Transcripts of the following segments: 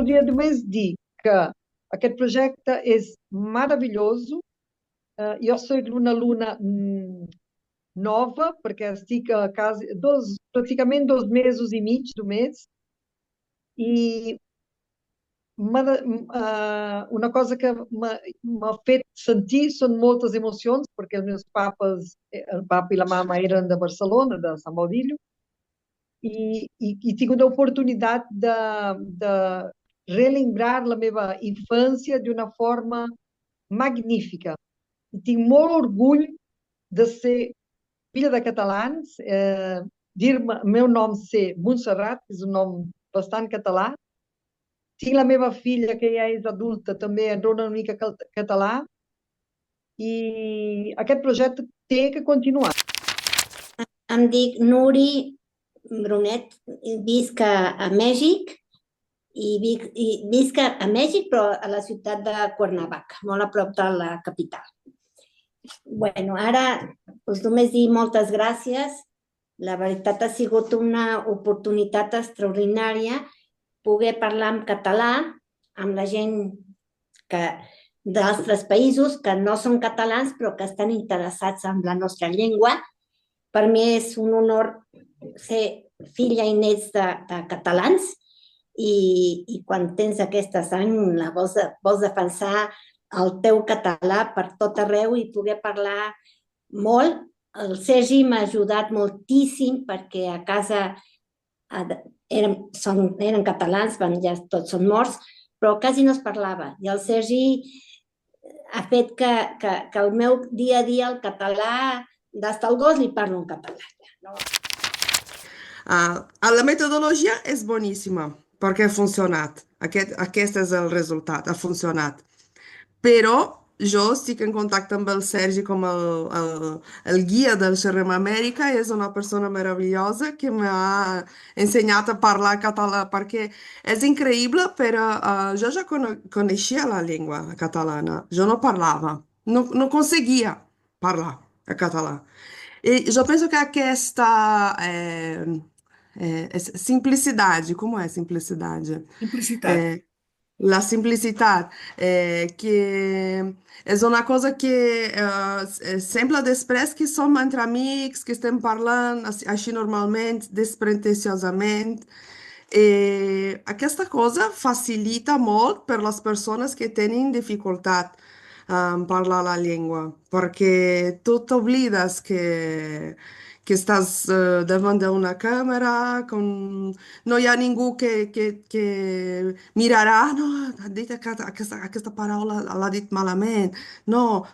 podia només dir que aquest projecte és meravelloso. Jo soc una alumna nova, perquè estic a casa pràcticament 2 mesos i mig només, i una cosa que m'ha fet sentir són moltes emocions, perquè els meus papes, el papa i la mama eren de Barcelona, de Sant Baudillo, i tinc una oportunitat de relembrar la meva infància d'una forma magnífica. I tinc molt orgull de ser filla de catalans, dir-me, el meu nom ser Montserrat, que és un nom bastant català. Tinc la meva filla, que ja és adulta, també enrona una mica català, i aquest projecte té que continuar. Em dic Nuri Brunet, visc a Mèxic, i visc a Mèxic, però a la ciutat de Cuernavaca, molt a prop de la capital. Bueno, ara us només dir moltes gràcies. La veritat ha sigut una oportunitat extraordinària poder parlar en català amb la gent d'altres països que no són catalans però que estan interessats en la nostra llengua. Per mi és un honor ser filla i nets de catalans i quan tens aquesta sang vols defensar el teu català per tot arreu i poder parlar molt. El Sergi m'ha ajudat moltíssim perquè a casa eren catalans, ja tots són morts, però quasi no es parlava. I el Sergi ha fet que el meu dia a dia, el català, d'hasta el gos li parlo en català. No? La metodologia és boníssima perquè ha funcionat. Aquest és el resultat, ha funcionat. Però jo estic en contacte amb el Sergi com el guia del Xerrem Amèrica, és una persona meravellosa que m'ha ensenyat a parlar català, perquè és increïble, però jo ja coneixia la llengua catalana, jo no parlava, no conseguia parlar a català. E jo penso que aquesta simplicidade, como é simplicidade? Simplicidade. La simplicidade, que és una cosa que sembla després que som entre amics, que estem parlant així normalment, despretensiosament. Aquesta cosa facilita molt per les persones que tenen dificultat en parlar la llengua, perquè tu t'oblides que estàs davant d'una càmera, no hi ha ningú que mirarà, no, ha dit aquesta paraula, l'ha dit malament. No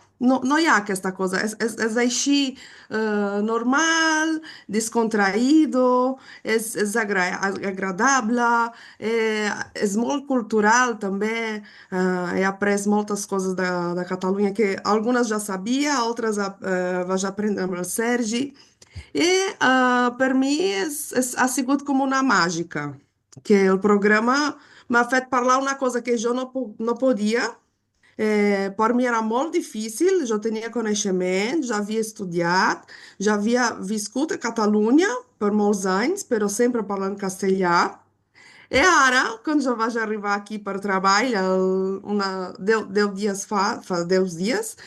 hi ha aquesta cosa, és així normal, descontraïdo, és agradable, és molt cultural també. He après moltes coses de Catalunya que algunes já sabia, altres vaig aprendre amb el Sergi. E per mi ha sigut com una màgica, que el programa m'ha fet parlar una cosa que jo no podia. Per mi era molt difícil, jo tenia coneixement, já havia estudiat, já havia viscut a Catalunya per molts anys, però sempre parlant castellà. E ara, quan jo vaig arribar aquí per treball, 10 dies fa 10 dies,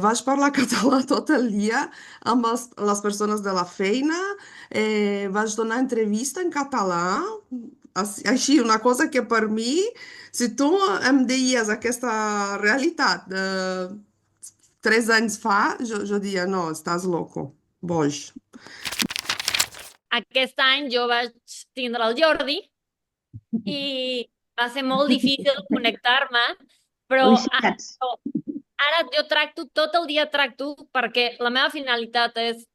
vaig parlar català tot el dia amb les persones de la feina, vaig donar entrevista en català, així, una cosa que per mi, si tu em deies aquesta realitat de 3 anys fa, jo diria, no, estàs loco, boig. Aquest any jo vaig tindre el Jordi i va ser molt difícil connectar-me, però ara jo tot el dia tracto perquè la meva finalitat és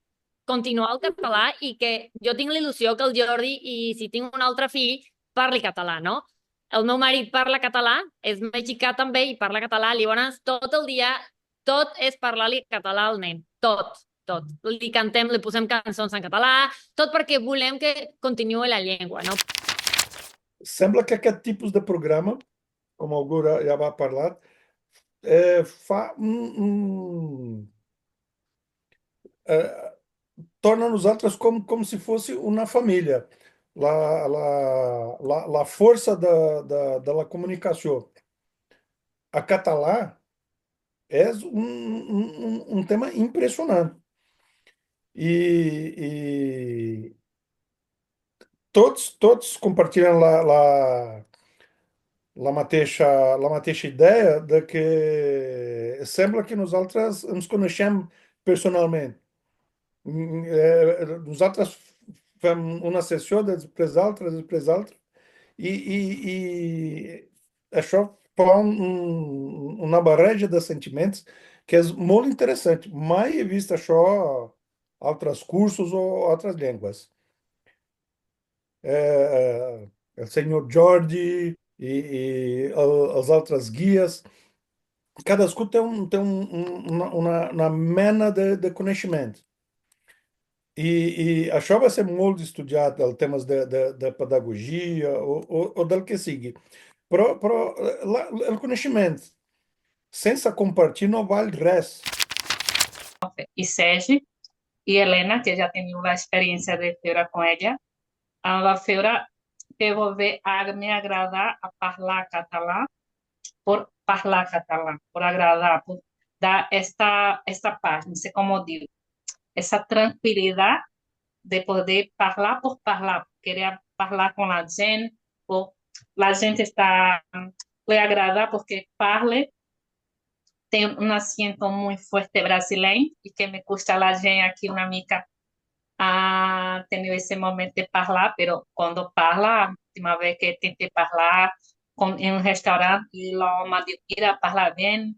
continuar el català i que jo tinc la il·lusió que el Jordi, i si tinc un altre fill, parli català, no? El meu marit parla català, és mexicà també i parla català, llavors tot el dia, tot és parlar-li català al nen, tot. Li cantem, li posem cançons en català, tot perquè volem que continuï la llengua, no? Sembla que aquest tipus de programa, com algú ja va parlar, torna nosaltres com se fosse uma família. la força da la comunicació a català és um tema impressionante. E todos compartilham la mateixa ideia de que sembla que nosaltres ens coneixem personalment. Nosaltres fem una sessió després d'altra, e això fa uma barreja de sentimentos que é muito interessante. Mai he vist això a altres cursos ou outras línguas. O senhor Jordi e as outras guias, cadascun tem uma mena de conhecimento. E això vai ser molt estudiat, els temes de pedagogia o del que sigui. Però el conhecimento, sense compartilhar, não vale res. E Sérgio e Helena, que já tenho a experiência de feira com ela, a feira devolver a me agradar a falar catalã, por agradar, por dar esta paz, não sei como digo, essa tranquilidade de poder falar por falar, querer falar com a gente, ou a gente está lhe agradar porque fale, tem um acento muito forte brasileiro e que me custa a gente aqui uma mica a ter esse momento de falar, pero quando fala, a última vez que tentei falar em um restaurante e lá me diz a falar bem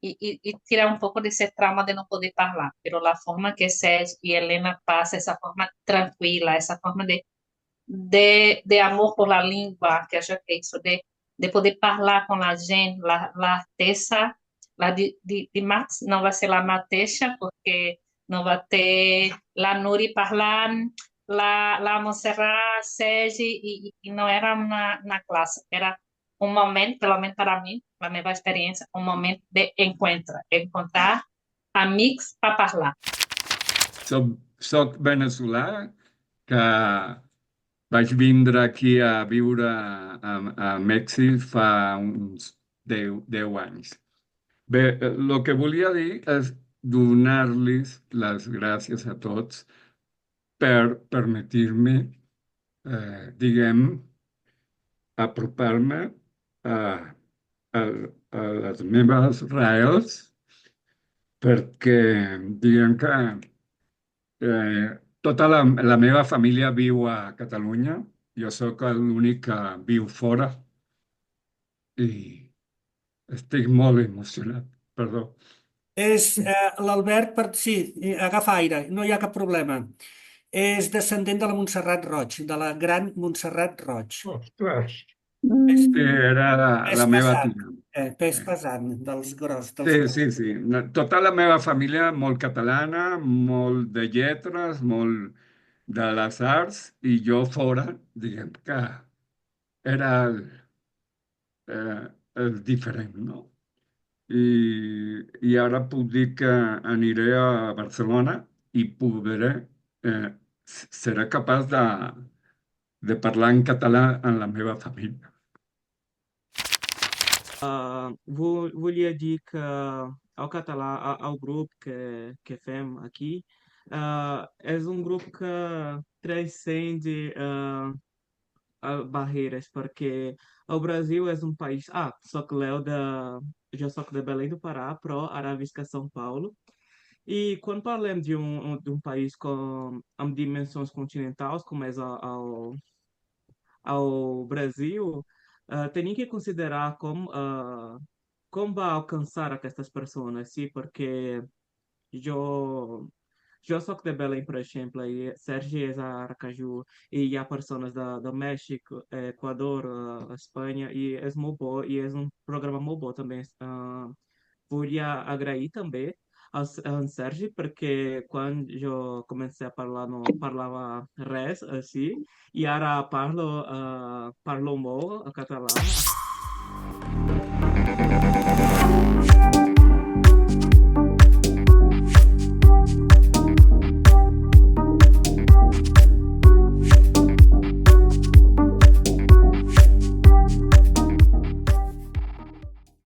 e tirar um pouco desse trauma de não poder falar, pero a forma que Sérgio e Helena passam, essa forma tranquila, essa forma de amor por la língua, que acho que é isso, de poder falar com a gente, a artesa, não vai ser a Mateixa, porque não vai ter a Nuri falando, a Montserrat, Sérgio, e não era na classe, era um momento, pelo menos para mim, a minha experiência, um momento de encontrar amigos para falar. Soc veneçolà, que vaig vindre aquí a viure a Mèxic fa uns 10 anys. Bé, el que volia dir és donar-los les gràcies a tots per permetir-me, diguem, apropar-me a les meves raels, perquè diguem que tota la meva família viu a Catalunya, jo sóc l'únic que viu fora i estic molt emocionat, perdó. És l'Albert, sí, agafa aire, no hi ha cap problema. És descendent de la Montserrat Roig, de la gran Montserrat Roig. Ostres! Era la meva tia. Pes pesant, dels gros. Sí. Tota la meva família molt catalana, molt de lletres, molt de les arts, i jo fora, diguem que era el diferent, no? I ara puc dir que aniré a Barcelona i seré capaç de parlar en català amb la meva família. Volia dir que el català, el grup que fem aqui, és un grup que transcende barreiras, perquè el Brasil és um país... jo soc de Belém do Pará, però ara visc a São Paulo. E quando parlem de um país amb dimensões continentais, como é ao Brasil, tem que considerar como vai alcançar estas pessoas, sim, porque eu sou de Belém, por exemplo, e Sérgio é de Aracaju, e há pessoas do México, Equador, Espanha, e é muito bom, e é programa muito bom também. Volia agrair também ao Sérgio, porque quando eu comecei a falar, não parlava res, assim, e ara parlo molt català.